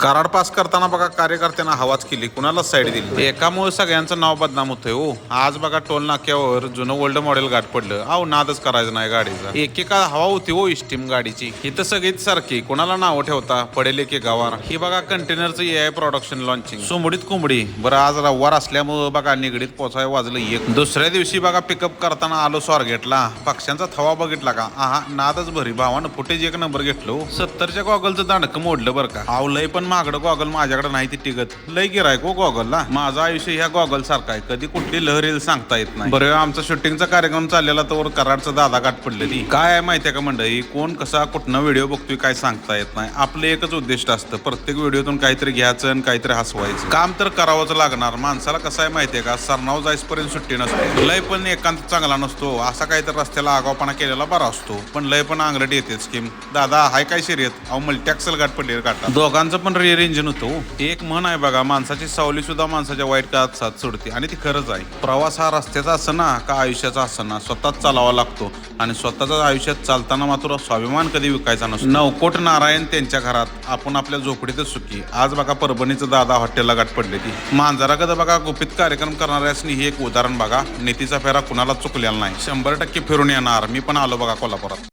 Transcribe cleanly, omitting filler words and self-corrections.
Karad pass करताना बघा कार्यकर्त्यांना हवाच केली, कुणाला साईड दिली. एकामुळे सगळ्यांचं नाव बदनाम होतंय हो. आज बघा टोल नाक्यावर जुनं ओल्ड मॉडेल गाठ पडलं. अहो नादच करायचं नाही गाडीचा. एकेका हवा होती हो इस्टीम गाडीची. इथं सगळीच सारखी, कुणाला नाव ठेवता पडेल एक गावार. ही बघा कंटेनरचं AI प्रोडक्शन लॉन्चिंग. सोमडीत कोंबडी. बरं आज रविवार असल्यामुळं बघा निगडीत पोचाय वाजलं एक. दुसऱ्या दिवशी बघा पिकअप करताना आलो स्वारगेटला. पक्ष्यांचा थवा बघितला का? आहा नादच भरी. भावानं फुटेज एक नंबर घेतलो. 70च्या गॉगलचं दांडकं मोडलं बरं का. अहो लय पण महागडं गॉगल माझ्याकडे नाही ती टिकत. लय गिरायक हो गॉगलला. माझं आयुष्य ह्या गॉगल सारखं आहे, कधी कुठली लहर येईल सांगता येत नाही. बरं आमचा शूटिंगचा कार्यक्रम चाललेला तर कराडचा दादा गाठ पडलेली. काय आहे माहितीये का मंडळी, कोण कसा कुठनं व्हिडिओ बघतोय काय सांगता येत नाही. आपलं एकच उद्दिष्ट असतं, प्रत्येक व्हिडिओतून काहीतरी घ्यायचं आणि काहीतरी हसवायचं. काम तर करावंच लागणार. माणसाला कसं आहे माहितीये का, सरनाव जाईपर्यंत सुट्टी नसते. लय पण एकांत चांगला नसतो. असा काहीतरी रस्त्याला आगावपणा केलेला बरा असतो, पण लय पण अंगलट येते स्कीम. दादा हाय काय शर्यत? अहो मल्टीअक्सल गाठ पडली काटा. दोघांचं पण रेअर इंजिन होतो. एक म्हण आहे बघा, माणसाची सावली सुद्धा माणसाच्या वाईट काळात साथ सोडते, आणि ती खरंच आहे. प्रवास हा रस्त्याचा असं ना का आयुष्याचा असं ना, स्वतःच चालावा लागतो. आणि स्वतःच्या आयुष्यात चालताना मात्र स्वाभिमान कधी विकायचा नसतो. नवकोट नारायण त्यांच्या घरात, आपण आपल्या झोपडीतच सुखी. आज बघा परभणीचं दादा हॉटेलला गाठ पडले ती. मांजरागत बघा गुपित कार्यक्रम करणाऱ्यासनी हे एक उदाहरण बघा. नीतीचा फेरा कुणाला चुकलेला नाही. 100% फिरून येणार. मी पण आलो बघा कोल्हापुरात.